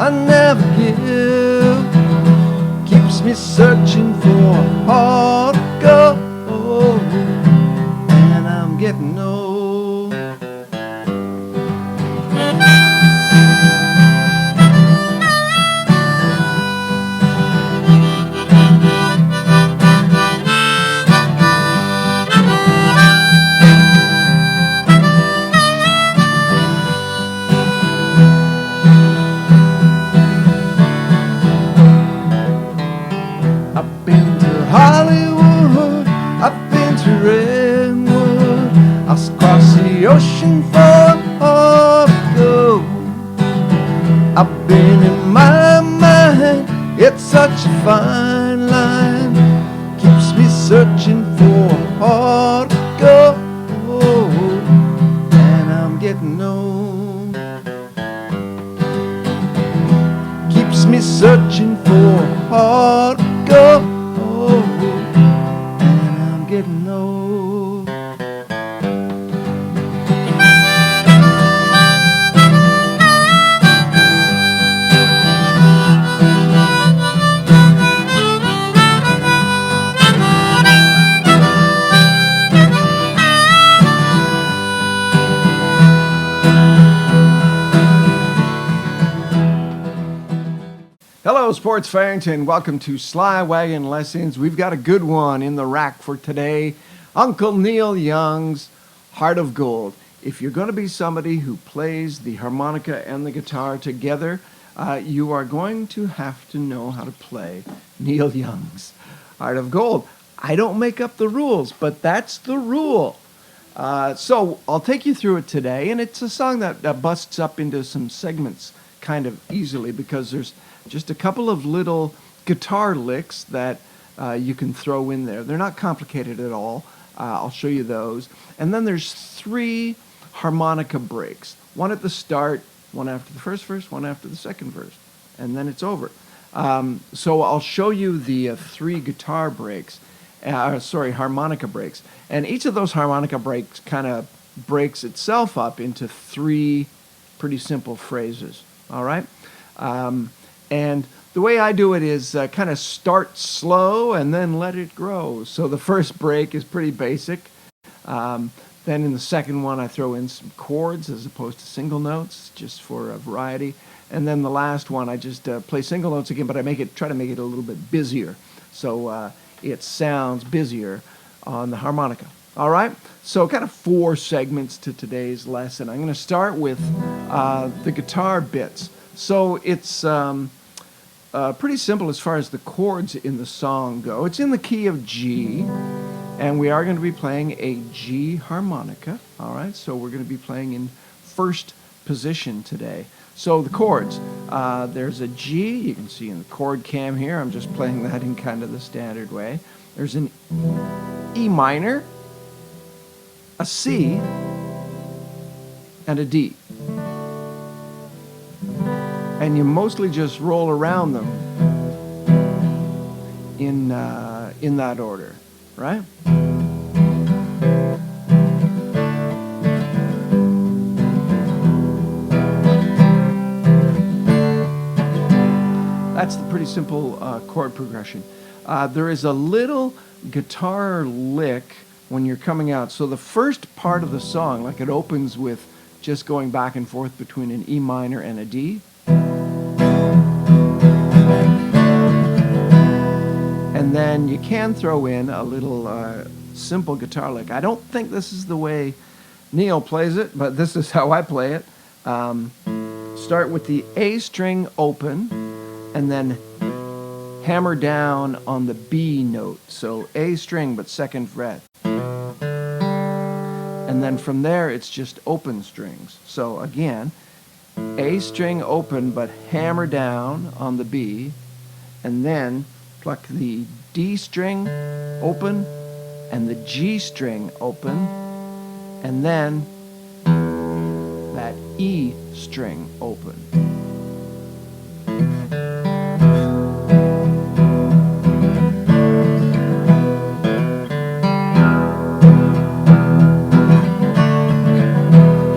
I never give. Keeps me searching for a heart to go. And I'm getting old. I've been to Hollywood, I've been to Redwood, I'll cross the ocean for a heart to go. I've been in my mind, it's such a fine line, keeps me searching for a heart to go. And I'm getting old. Keeps me searching for a heart to go. And I'm getting old. Hello, Sports Farrington. Welcome to Sly Wagon Lessons. We've got a good one in the rack for today. Uncle Neil Young's Heart of Gold. If you're going to be somebody who plays the harmonica and the guitar together, you are going to have to know how to play Neil Young's Heart of Gold. I don't make up the rules, but that's the rule. So I'll take you through it today, and it's a song that busts up into some segments kind of easily because there's just a couple of little guitar licks that you can throw in there. They're not complicated at all. I'll show you those. And then there's 3 harmonica breaks. One at the start, one after the first verse, one after the second verse. And then it's over. So I'll show you the 3 guitar breaks, harmonica breaks. And each of those harmonica breaks kind of breaks itself up into 3 pretty simple phrases. All right? And the way I do it is kind of start slow and then let it grow. So the first break is pretty basic. Then in the second one, I throw in some chords as opposed to single notes, just for a variety. And then the last one, I just play single notes again, but I try to make it a little bit busier, so it sounds busier on the harmonica. All right? So kind of 4 segments to today's lesson. I'm going to start with the guitar bits. So it's pretty simple as far as the chords in the song go. It's in the key of G, and we are going to be playing a G harmonica. All right, so we're going to be playing in first position today. So the chords, there's a G, you can see in the chord cam here, I'm just playing that in kind of the standard way. There's an E minor, a C, and a D. And you mostly just roll around them in that order, right? That's the pretty simple chord progression. There is a little guitar lick when you're coming out. So the first part of the song, like it opens with just going back and forth between an E minor and a D. And then you can throw in a little simple guitar lick. I don't think this is the way Neil plays it, but this is how I play it. Start with the A string open, and then hammer down on the B note. So A string, but second fret. And then from there, it's just open strings. So again, A string open, but hammer down on the B, and then pluck the D string open and the G string open, and then that E string open.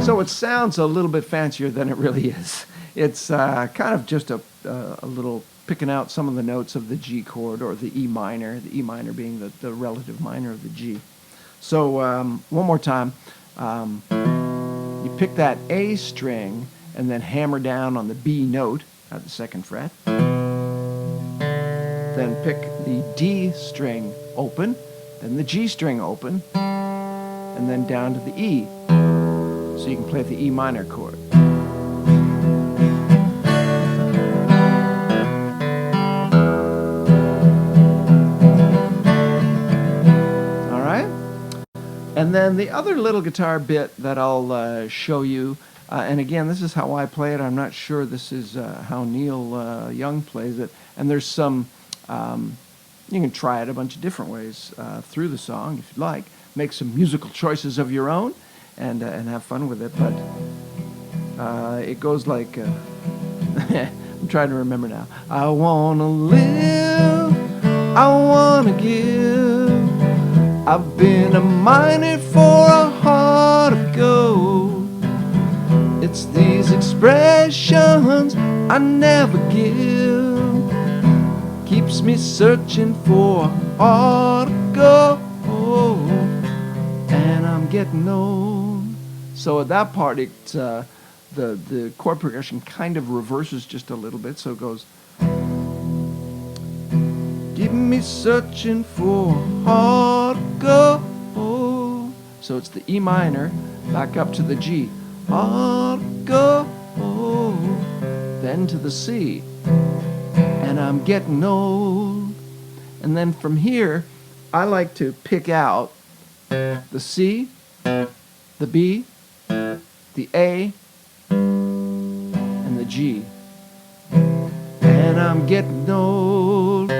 So it sounds a little bit fancier than it really is. It's kind of just a little picking out some of the notes of the G chord or the E minor being the relative minor of the G. So one more time, you pick that A string and then hammer down on the B note at the 2nd fret. Then pick the D string open, then the G string open, and then down to the E. So you can play the E minor chord. All right? And then the other little guitar bit that I'll show you, and again, this is how I play it. I'm not sure this is how Neil Young plays it. And there's some, you can try it a bunch of different ways through the song if you'd like. Make some musical choices of your own and have fun with it. But it goes like, I'm trying to remember now. I want to live, I want to give. I've been a miner for a heart of gold. It's these expressions I never give, keeps me searching for a heart of gold, and I'm getting old. So at that part, the chord progression kind of reverses just a little bit, so it goes, keep me searching for a heart of gold. So it's the E minor back up to the G, heart of gold, then to the C, and I'm getting old. And then from here, I like to pick out the C, the B, the A, and the G. And I'm getting old.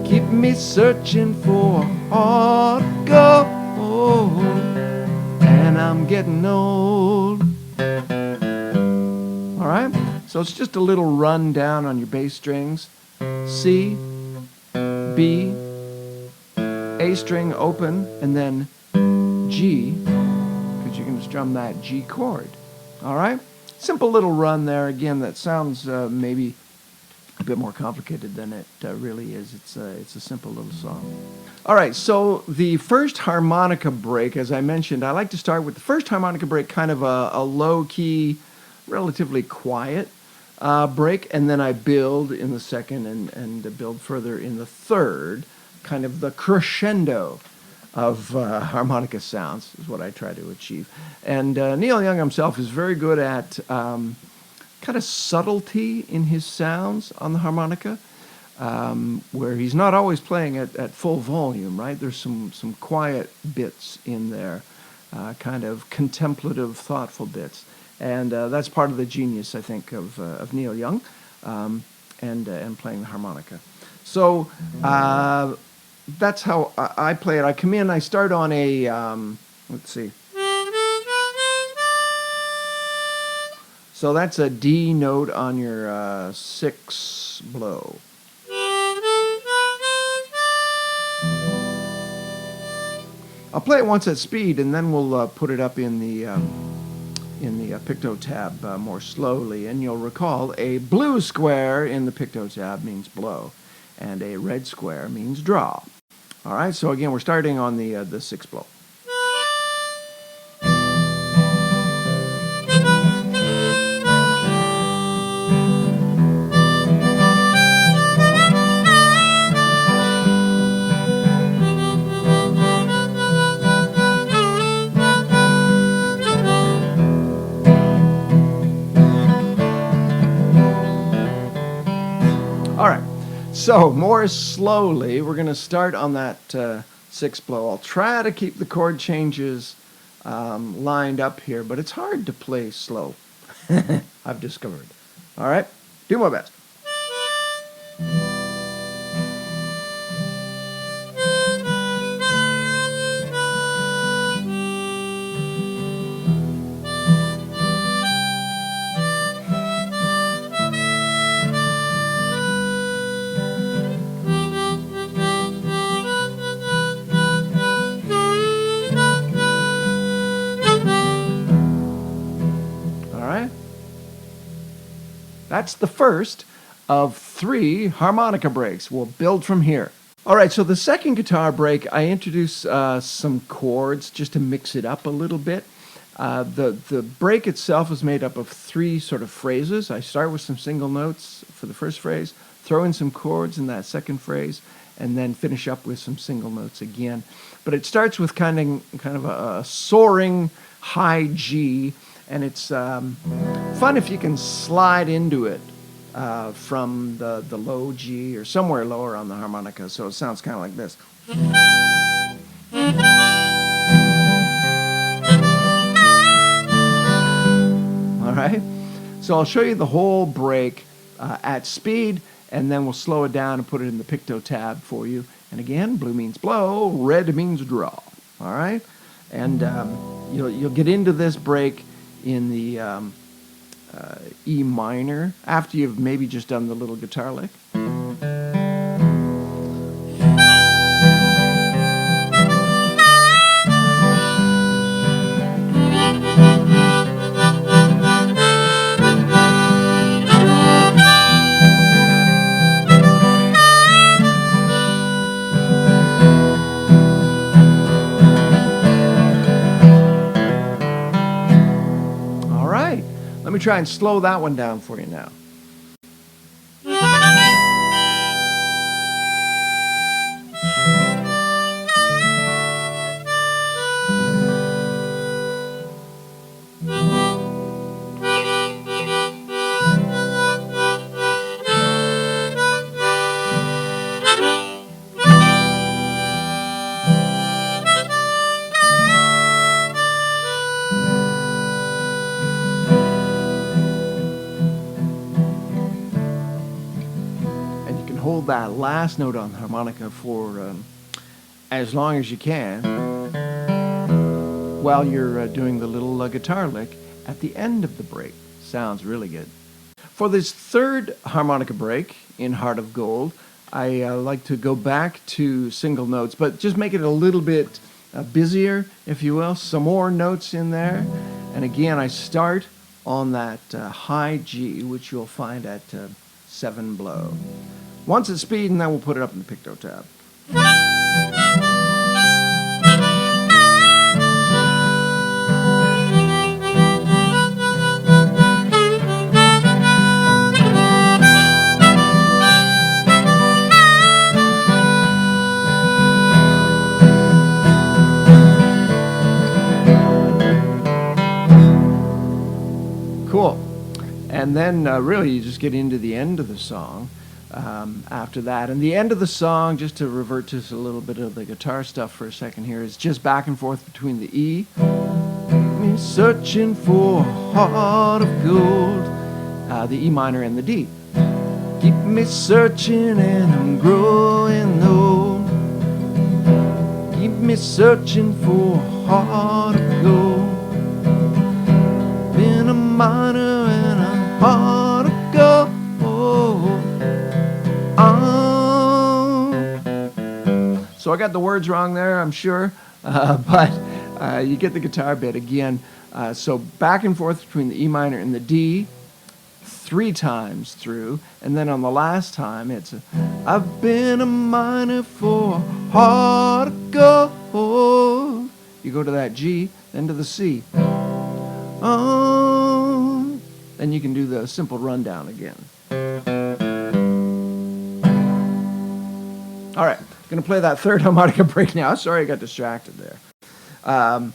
Keep me searching for a heart of gold, and I'm getting old. All right? So it's just a little run down on your bass strings. C, B, A string open, and then G, because you can just strum that G chord. All right? Simple little run there. Again, that sounds maybe a bit more complicated than it really is. It's a simple little song. All right, so the first harmonica break, as I mentioned, I like to start with the first harmonica break, kind of a low-key, relatively quiet break, and then I build in the second and build further in the third, kind of the crescendo of harmonica sounds is what I try to achieve. And Neil Young himself is very good at kind of subtlety in his sounds on the harmonica, where he's not always playing at full volume, right? There's some quiet bits in there, kind of contemplative, thoughtful bits. And that's part of the genius, I think, of Neil Young and playing the harmonica. So that's how I play it. I come in, I start on a, let's see. So that's a D note on your 6 blow. I'll play it once at speed, and then we'll put it up in the PictoTab more slowly. And you'll recall a blue square in the PictoTab means blow, and a red square means draw. All right, so again, we're starting on the 6 blow. All right, so more slowly, we're going to start on that 6 blow. I'll try to keep the chord changes lined up here, but it's hard to play slow, I've discovered. All right, do my best. That's the first of 3 harmonica breaks. We'll build from here. All right, so the second guitar break, I introduce some chords just to mix it up a little bit. The break itself is made up of 3 sort of phrases. I start with some single notes for the first phrase, throw in some chords in that second phrase, and then finish up with some single notes again. But it starts with kind of a soaring high G, and it's fun if you can slide into it from the low G or somewhere lower on the harmonica, so it sounds kind of like this. All right, so I'll show you the whole break at speed, and then we'll slow it down and put it in the PictoTab for you. And again, blue means blow, red means draw. All right, and you'll get into this break in the E minor after you've maybe just done the little guitar lick. All right, let me try and slow that one down for you now. Hold that last note on the harmonica for as long as you can while you're doing the little guitar lick at the end of the break. Sounds really good. For this third harmonica break in Heart of Gold, I like to go back to single notes, but just make it a little bit busier, if you will. Some more notes in there. And again, I start on that high G, which you'll find at 7 blow. Once at speed, and then we'll put it up in the PictoTab. Cool. And then really you just get into the end of the song. After that, and the end of the song, just to revert to a little bit of the guitar stuff for a second here, is just back and forth between the E, me searching for a heart of gold, the E minor and the D. Keep me searching and I'm growing old. Keep me searching for a heart of gold. Been a miner and a heart of gold. So I got the words wrong there, I'm sure, but you get the guitar bit again. So back and forth between the E minor and the D 3 times through, and then on the last time it's I've been a miner for a heart of gold. You go to that G, then to the C. Then you can do the simple rundown again. All right. Going to play that third harmonica break now. Sorry I got distracted there. And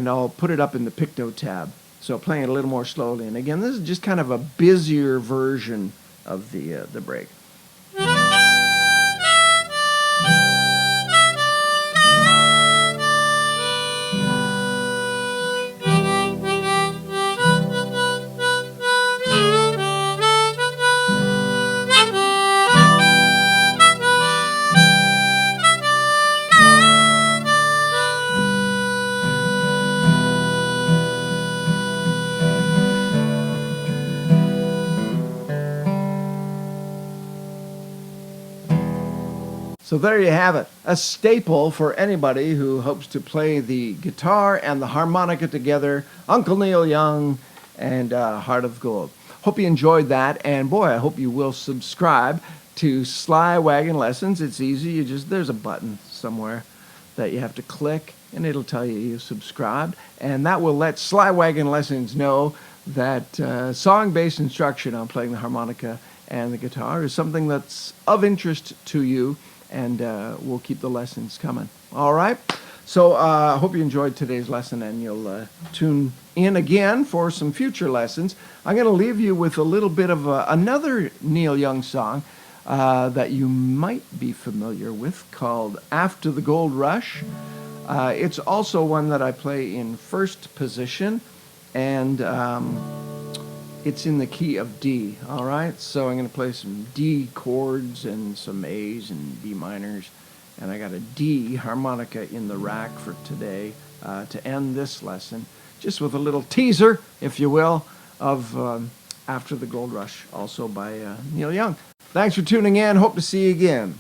I'll put it up in the PictoTab. So playing it a little more slowly. And again, this is just kind of a busier version of the break. So there you have it, a staple for anybody who hopes to play the guitar and the harmonica together, Uncle Neil Young and Heart of Gold. Hope you enjoyed that, and boy, I hope you will subscribe to Sly Wagon Lessons. It's easy. There's a button somewhere that you have to click, and it'll tell you you've subscribed, and that will let Sly Wagon Lessons know that song-based instruction on playing the harmonica and the guitar is something that's of interest to you, and we'll keep the lessons coming. All right? So I hope you enjoyed today's lesson, and you'll tune in again for some future lessons. I'm going to leave you with a little bit of another Neil Young song that you might be familiar with, called After the Gold Rush. It's also one that I play in first position, and it's in the key of D. All right? So I'm going to play some D chords and some A's and B minors. And I got a D harmonica in the rack for today to end this lesson, just with a little teaser, if you will, of After the Gold Rush, also by Neil Young. Thanks for tuning in. Hope to see you again.